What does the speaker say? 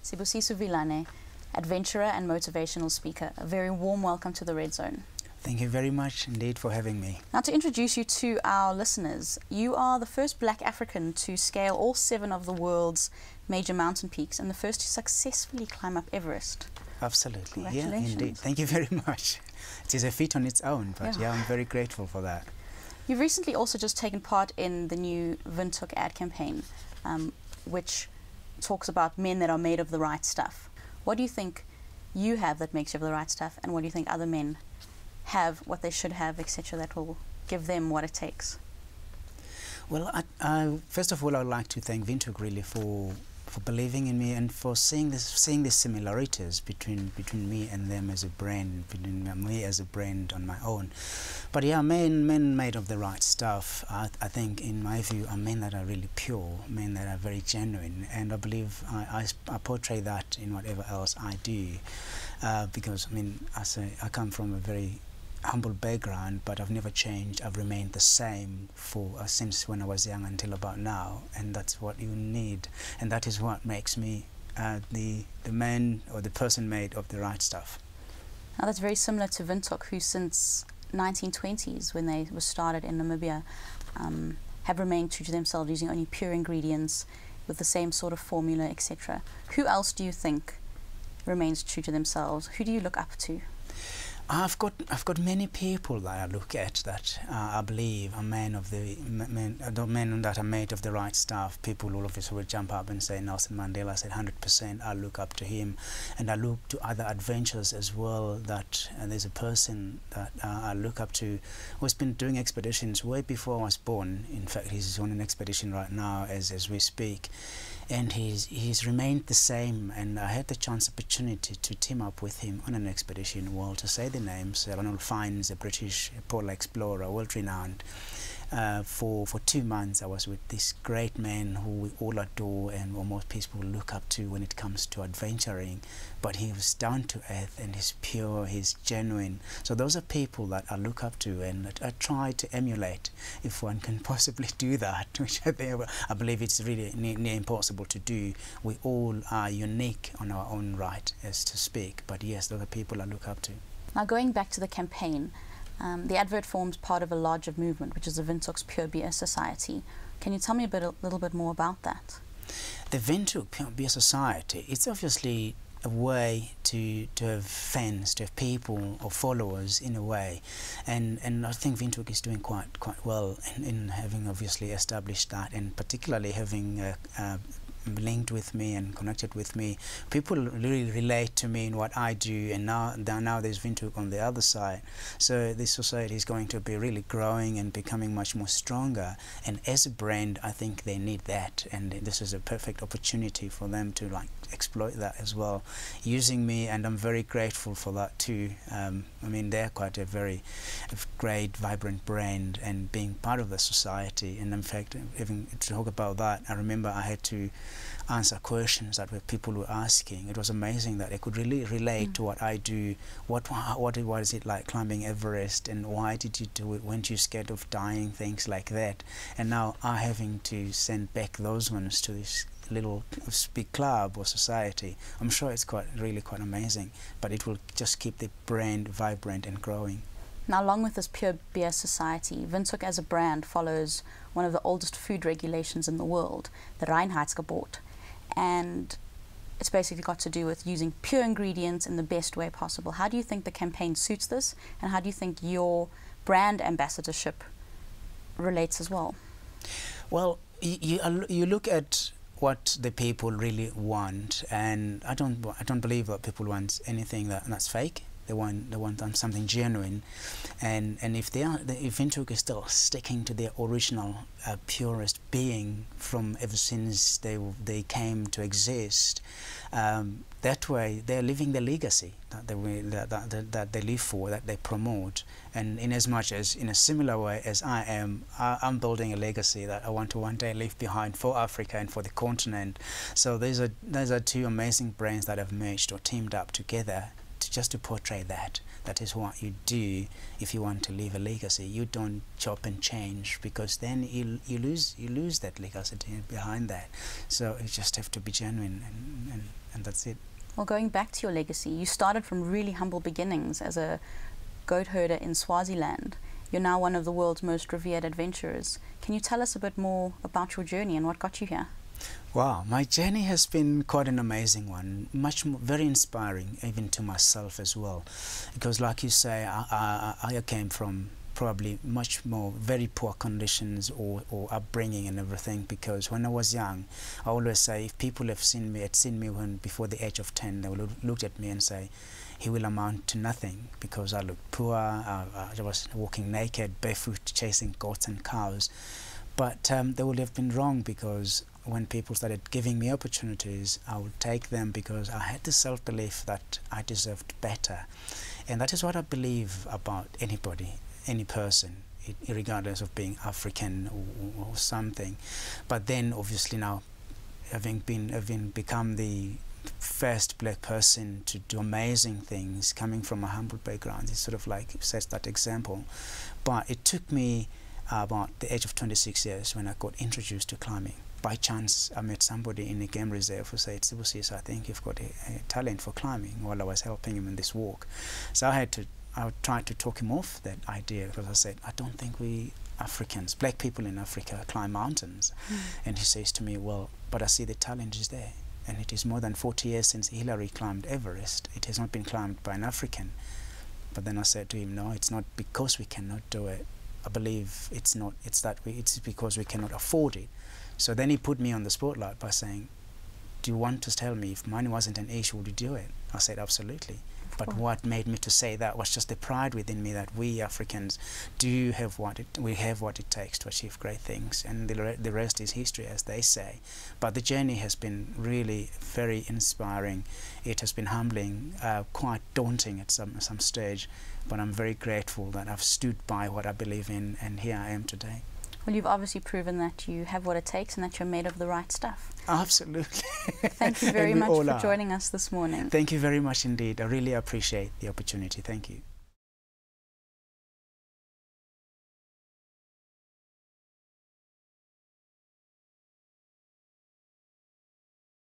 Sibusiso Vilane, adventurer and motivational speaker. A very warm welcome to the Red Zone. Thank you very much indeed for having me. Now, to introduce you to our listeners, you are the first black African to scale all 7 of the world's major mountain peaks and the first to successfully climb up Everest. Absolutely, yeah, Congratulations. indeed. Thank you very much. It is a feat on its own, but yeah, I'm very grateful for that. You've recently also just taken part in the new Windhoek ad campaign, which talks about men that are made of the right stuff. What do you think you have that makes you of the right stuff, and what do you think other men have, what they should have, etc., that will give them what it takes? Well, first of all, I would like to thank Windhoek really for believing in me and for seeing the similarities between me and them as a brand, between me as a brand on my own. But yeah, men made of the right stuff, I think, in my view, are men that are really pure, men that are very genuine, and I believe I portray that in whatever else I do, because I mean, I come from a very humble background, but I've never changed. I've remained the same since when I was young until about now, and that's what you need, and that is what makes me the man or the person made of the right stuff. Now, that's very similar to Windhoek, who since 1920s, when they were started in Namibia, have remained true to themselves, using only pure ingredients with the same sort of formula, etc. Who else do you think remains true to themselves? Who do you look up to? I've got many people that I look at that I believe are men that are made of the right stuff. People all of us will jump up and say Nelson Mandela. I said 100%. I look up to him, and I look to other adventures as well. That there's a person that I look up to who's been doing expeditions way before I was born. In fact, he's on an expedition right now as we speak. And he's remained the same, and I had the opportunity to team up with him on an expedition. Well, to say the names, Ronald Fiennes, a British polar explorer, world renowned. For 2 months I was with this great man who we all adore and most people look up to when it comes to adventuring, but he was down to earth and he's pure, he's genuine. So those are people that I look up to and I try to emulate if one can possibly do that, which I believe it's really near impossible to do. We all are unique on our own right, as to speak, but yes, those are people I look up to. Now, going back to the campaign, the advert forms part of a larger movement, which is the Windhoek's Pure Beer Society. Can you tell me a little bit more about that? The Windhoek Pure Beer Society, it's obviously a way to have fans, to have people or followers in a way, and I think Windhoek is doing quite well in having obviously established that, and particularly having linked with me and connected with me. People really relate to me in what I do, and now there's Windhoek on the other side. So this society is going to be really growing and becoming much more stronger, and as a brand I think they need that, and this is a perfect opportunity for them to exploit that as well using me, and I'm very grateful for that too. I mean, they're quite a very great, vibrant brand and being part of the society, and in fact, even to talk about that, I remember I had to answer questions that people were asking. It was amazing that they could really relate to what I do. What is it like climbing Everest, and why did you do it? Weren't you scared of dying? Things like that. And now I'm having to send back those ones to this little big club or society. I'm sure it's really quite amazing, but it will just keep the brand vibrant and growing. Now, along with this Pure Beer Society, Windhoek as a brand follows one of the oldest food regulations in the world, the Reinheitsgebot, and it's basically got to do with using pure ingredients in the best way possible. How do you think the campaign suits this, and how do you think your brand ambassadorship relates as well? Well, you look at what the people really want, and I don't believe that people want anything that's fake. They want something genuine, and if Windhoek is still sticking to their original purest being from ever since they came to exist, that way they're living the legacy that they live for, that they promote, and in as much as in a similar way as I'm building a legacy that I want to one day leave behind for Africa and for the continent. So those are 2 amazing brands that have merged or teamed up together just to portray that. That is what you do if you want to leave a legacy. You don't chop and change, because then you lose that legacy behind that. So you just have to be genuine and and that's it. Well, going back to your legacy, you started from really humble beginnings as a goat herder in Swaziland. You're now one of the world's most revered adventurers. Can you tell us a bit more about your journey and what got you here? Wow, my journey has been quite an amazing one, very inspiring, even to myself as well. Because like you say, I came from probably much more very poor conditions or upbringing and everything, because when I was young, I always say, if people had seen me when before the age of 10, they would look at me and say, he will amount to nothing, because I looked poor, I was walking naked, barefoot, chasing goats and cows. But they would have been wrong, because when people started giving me opportunities, I would take them, because I had the self-belief that I deserved better. And that is what I believe about anybody, any person, regardless of being African or something. But then obviously now, having become the first black person to do amazing things, coming from a humble background, it sort of like sets that example. But it took me about the age of 26 years when I got introduced to climbing. By chance, I met somebody in a game reserve who said, Sibusiso, I think you've got a talent for climbing, while I was helping him in this walk. So I tried to talk him off that idea, because I said, I don't think we Africans, black people in Africa, climb mountains. And he says to me, well, but I see the talent is there. And it is more than 40 years since Hillary climbed Everest. It has not been climbed by an African. But then I said to him, no, it's not because we cannot do it. I believe it's because we cannot afford it. So then he put me on the spotlight by saying, do you want to tell me if money wasn't an issue, would you do it? I said, absolutely. But what made me to say that was just the pride within me that we Africans do have what it takes to achieve great things, and the rest is history, as they say. But the journey has been really very inspiring. It has been humbling, quite daunting at some stage, but I'm very grateful that I've stood by what I believe in, and here I am today. Well, you've obviously proven that you have what it takes and that you're made of the right stuff. Absolutely. Thank you very much for joining us this morning. Thank you very much indeed. I really appreciate the opportunity. Thank you.